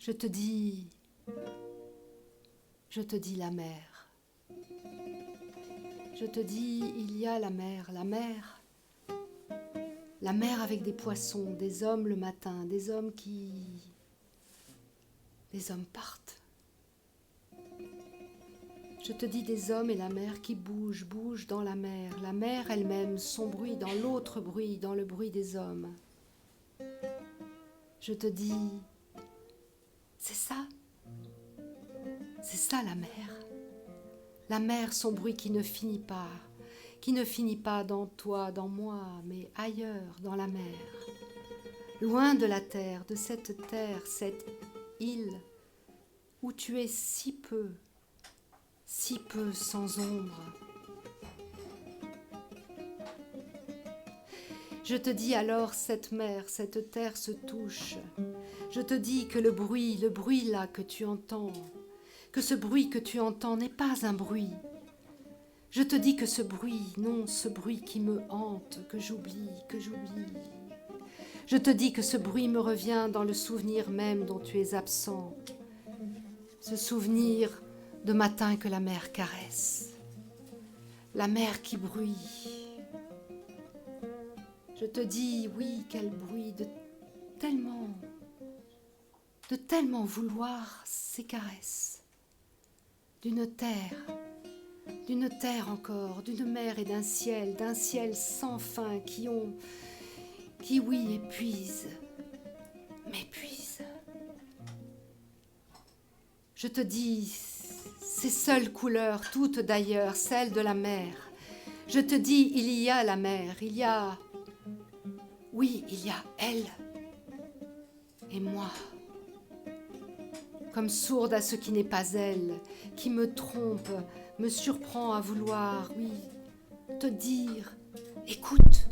Je te dis la mer. Je te dis, il y a la mer avec des poissons, des hommes le matin, des hommes partent. Je te dis des hommes et la mer qui bougent dans la mer elle-même, son bruit dans l'autre bruit, dans le bruit des hommes. Je te dis, c'est ça la mer, son bruit qui ne finit pas dans toi, dans moi, mais ailleurs, dans la mer, loin de la terre, de cette cette île où tu es si peu sans ombre. Je te dis alors, cette mer, cette terre se touche. Je te dis que le bruit là que tu entends, que ce bruit que tu entends n'est pas un bruit. Je te dis que ce bruit, non, ce bruit qui me hante, que j'oublie. Je te dis que ce bruit me revient dans le souvenir même dont tu es absent. Ce souvenir de matin que la mer caresse. La mer qui bruit. Je te dis, oui, quel bruit de tellement vouloir ces caresses. D'une terre encore, d'une mer et d'un ciel sans fin qui, oui, m'épuisent. Je te dis, ces seules couleurs, toutes d'ailleurs, celles de la mer. Je te dis, il y a la mer, il y a elle et moi. Comme sourde à ce qui n'est pas elle, qui me trompe, me surprend à vouloir, oui, te dire, écoute.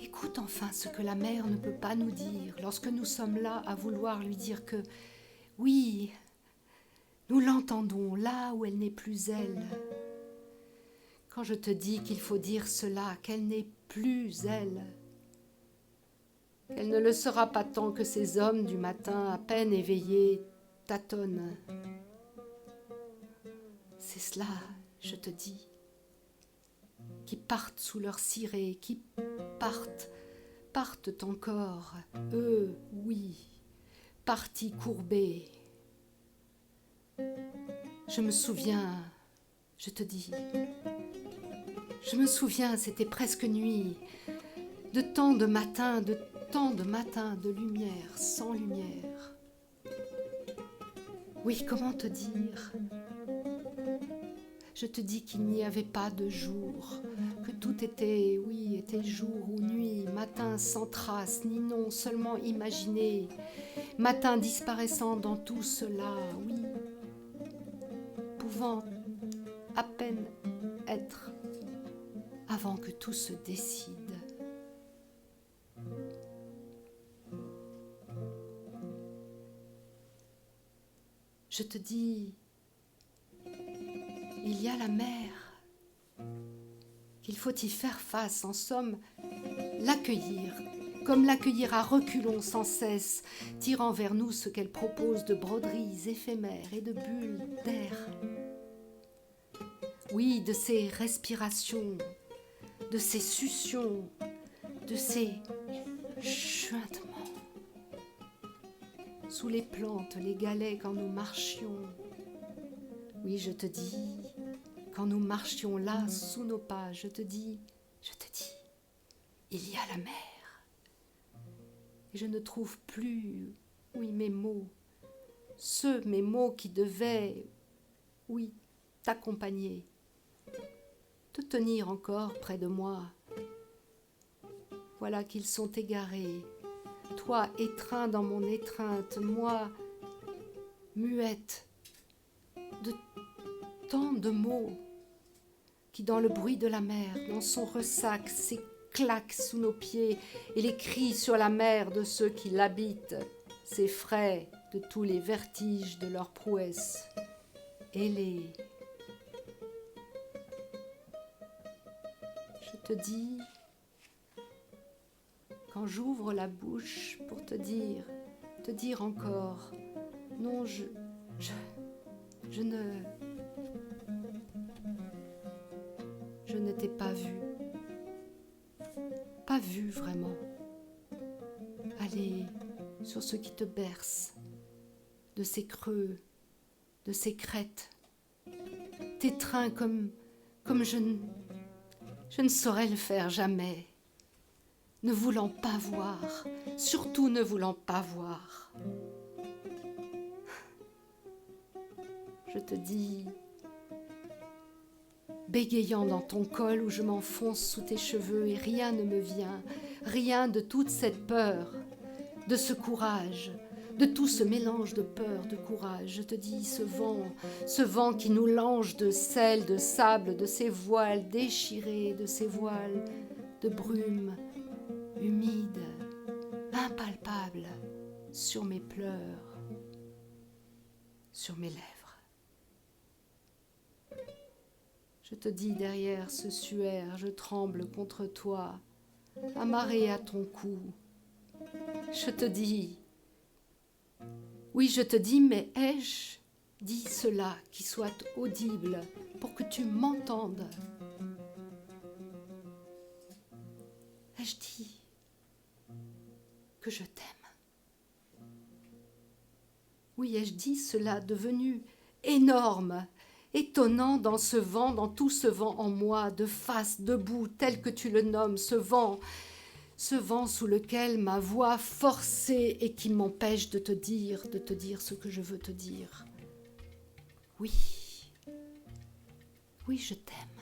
Écoute enfin ce que la mer ne peut pas nous dire lorsque nous sommes là à vouloir lui dire que, oui, nous l'entendons là où elle n'est plus elle. Quand je te dis qu'il faut dire cela, qu'elle n'est plus elle, qu'elle ne le sera pas tant que ces hommes du matin, à peine éveillés, tâtonnent. C'est cela, je te dis, qui partent sous leur ciré, qui partent encore, eux, oui, partis courbés. Je me souviens, je te dis, c'était presque nuit, de tant de matins, de lumière, sans lumière. Oui, comment te dire ? Je te dis qu'il n'y avait pas de jour, que tout était, oui, était jour ou nuit, matin sans trace, ni nom, seulement imaginé, matin disparaissant dans tout cela, oui, pouvant à peine être avant que tout se décide. Je te dis, il y a la mer, qu'il faut y faire face, en somme, l'accueillir, comme l'accueillir à reculons sans cesse, tirant vers nous ce qu'elle propose de broderies éphémères et de bulles d'air. Oui, de ces respirations, de ces suctions, de ces chuintements. Sous les plantes, les galets quand nous marchions. Oui, je te dis, quand nous marchions là, sous nos pas, je te dis, il y a la mer. Et je ne trouve plus, oui, mes mots, mes mots qui devaient, oui, t'accompagner, te tenir encore près de moi. Voilà qu'ils sont égarés, toi étreint dans mon étreinte, moi muette de tant de mots qui dans le bruit de la mer, dans son ressac, s'éclaquent sous nos pieds et les cris sur la mer de ceux qui l'habitent s'effraient de tous les vertiges de leur prouesse ailée. Je te dis, quand j'ouvre la bouche pour te dire encore, non, je ne t'ai pas vu vraiment. Aller sur ce qui te berce, de ces creux, de ces crêtes, t'étreins comme je ne saurais le faire jamais, ne voulant pas voir, surtout ne voulant pas voir. Je te dis, bégayant dans ton col où je m'enfonce sous tes cheveux et rien ne me vient, rien de toute cette peur, de ce courage, de tout ce mélange de peur, de courage. Je te dis, ce vent qui nous lange de sel, de sable, de ces voiles déchirés, de ces voiles de brume, humides, impalpables, sur mes pleurs, sur mes lèvres. Je te dis, derrière ce suaire, je tremble contre toi, amarré à ton cou. Je te dis, oui, je te dis, mais ai-je dit cela qui soit audible pour que tu m'entendes? Ai-je dit que je t'aime? Oui, ai-je dit cela devenu énorme, étonnant dans ce vent, dans tout ce vent en moi, de face, debout, tel que tu le nommes, ce vent sous lequel ma voix forcée et qui m'empêche de te dire ce que je veux te dire. Oui, je t'aime.